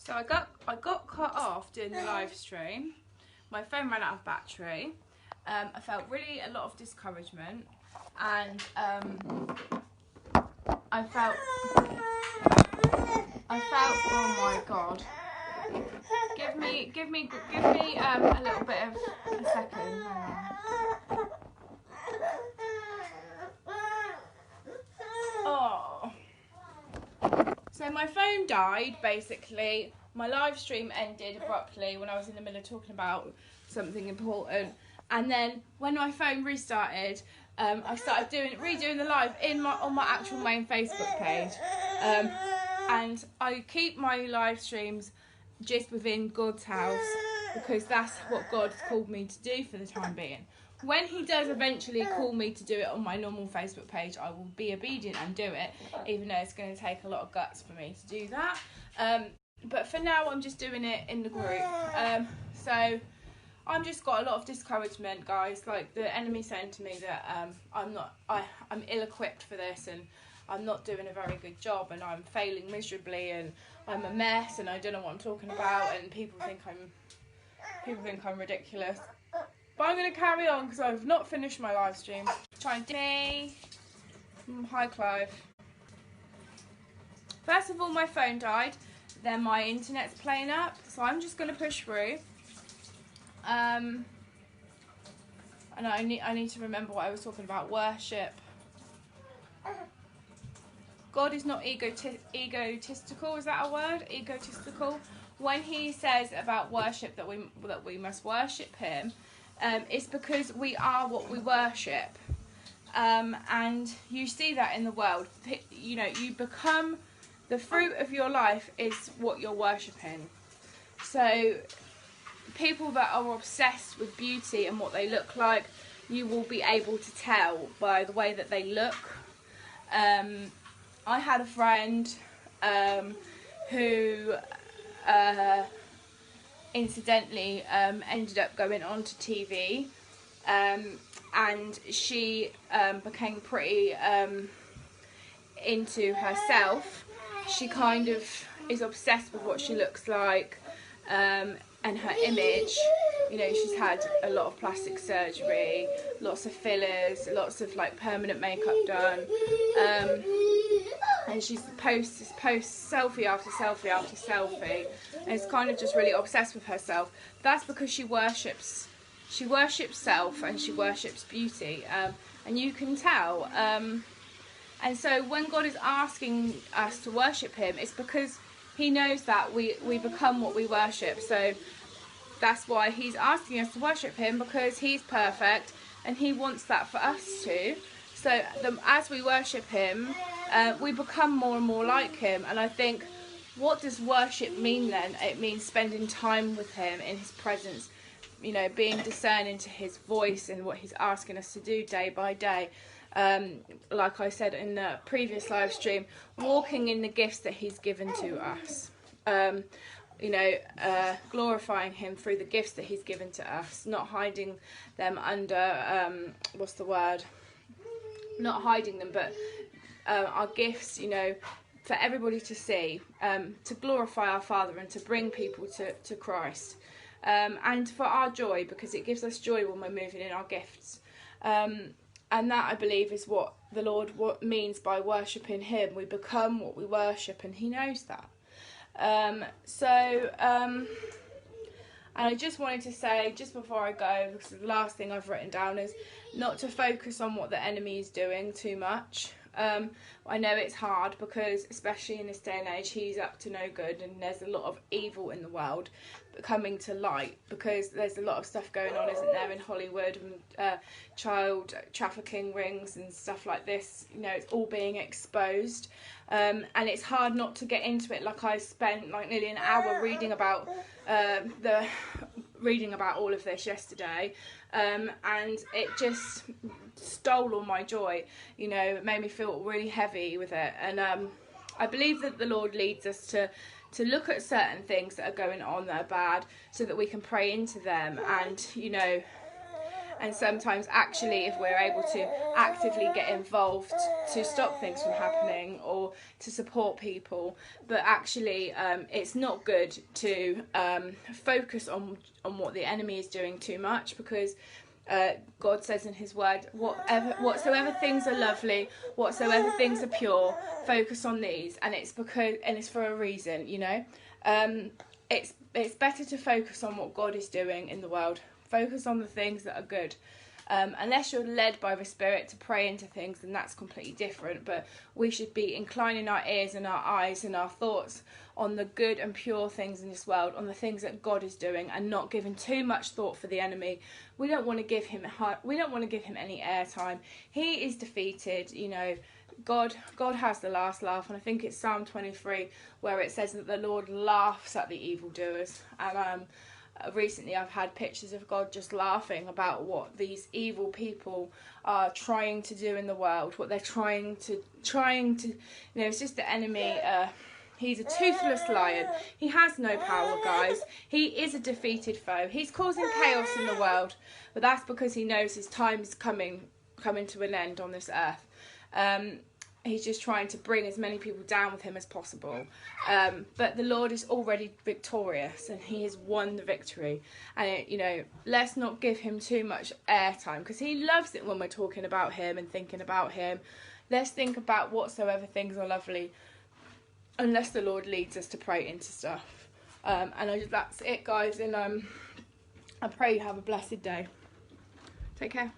So I got cut off doing the live stream. My phone ran out of battery. I felt really a lot of discouragement, and I felt oh my god. Give me a little bit of a second. Oh. So my phone died, basically. My live stream ended abruptly when I was in the middle of talking about something important. And then when my phone restarted, I started redoing the live on my actual main Facebook page. And I keep my live streams just within God's house, because that's what God's called me to do for the time being. When he does eventually call me to do it on my normal Facebook page, I will be obedient and do it, even though it's going to take a lot of guts for me to do that. But for now, I'm just doing it in the group. So I've just got a lot of discouragement, guys. Like, the enemy saying to me that I'm ill-equipped for this, and I'm not doing a very good job, and I'm failing miserably, and I'm a mess, and I don't know what I'm talking about, and people think I'm ridiculous. But I'm going to carry on because I've not finished my live stream. Trying to me. Hi, Clive. First of all, my phone died. Then my internet's playing up, so I'm just going to push through. And I need to remember what I was talking about. Worship. God is not egotistical. Is that a word? Egotistical. When he says about worship that we must worship him, it's because we are what we worship. And you see that in the world. You know, you become, the fruit of your life is what you're worshipping. So people that are obsessed with beauty and what they look like, you will be able to tell by the way that they look. I had a friend who incidentally ended up going on to TV, and she became pretty into herself. She kind of is obsessed with what she looks like, and her image. You know, she's had a lot of plastic surgery, lots of fillers, lots of like permanent makeup done, and she's posts selfie after selfie after selfie, and is kind of just really obsessed with herself. That's because she worships self, and she worships beauty, and you can tell. And so when God is asking us to worship him, it's because he knows that we become what we worship. So that's why he's asking us to worship him, because he's perfect and he wants that for us too. So as we worship him, we become more and more like him. And I think, what does worship mean then? It means spending time with him in his presence, you know, being discerning to his voice and what he's asking us to do day by day. Like I said in the previous live stream, walking in the gifts that he's given to us. You know, glorifying him through the gifts that he's given to us, not hiding them under, what's the word? Not hiding them, but our gifts, you know, for everybody to see, to glorify our Father and to bring people to Christ. And for our joy, because it gives us joy when we're moving in our gifts. And that, I believe, is what the Lord means by worshipping him. We become what we worship, and he knows that. And I just wanted to say, just before I go, because the last thing I've written down is not to focus on what the enemy is doing too much. I know it's hard, because especially in this day and age, he's up to no good, and there's a lot of evil in the world coming to light, because there's a lot of stuff going on, isn't there, in Hollywood, and child trafficking rings and stuff like this. You know, it's all being exposed, and it's hard not to get into it. Like, I spent like nearly an hour reading about all of this yesterday, and it just stole all my joy. You know, it made me feel really heavy with it. And I believe that the Lord leads us to look at certain things that are going on that are bad, so that we can pray into them, and, you know, And sometimes actually, if we're able to actively get involved to stop things from happening or to support people, but actually it's not good to focus on what the enemy is doing too much, because God says in his word, whatsoever things are lovely, whatsoever things are pure, focus on these. And it's for a reason, you know. It's better to focus on what God is doing in the world. Focus on the things that are good. Unless you're led by the Spirit to pray into things, then that's completely different. But we should be inclining our ears and our eyes and our thoughts on the good and pure things in this world, on the things that God is doing, and not giving too much thought for the enemy. We don't want to give him any airtime. He is defeated, you know. God has the last laugh, and I think it's Psalm 23 where it says that the Lord laughs at the evildoers. And recently I've had pictures of God just laughing about what these evil people are trying to do in the world, what they're trying to, you know, it's just the enemy. He's a toothless lion. He has no power, guys. He is a defeated foe. He's causing chaos in the world, but that's because he knows his time is coming to an end on this earth. He's just trying to bring as many people down with him as possible. But the Lord is already victorious, and he has won the victory. And, you know, let's not give him too much airtime, because he loves it when we're talking about him and thinking about him. Let's think about whatsoever things are lovely, unless the Lord leads us to pray into stuff. That's it, guys. And I pray you have a blessed day. Take care.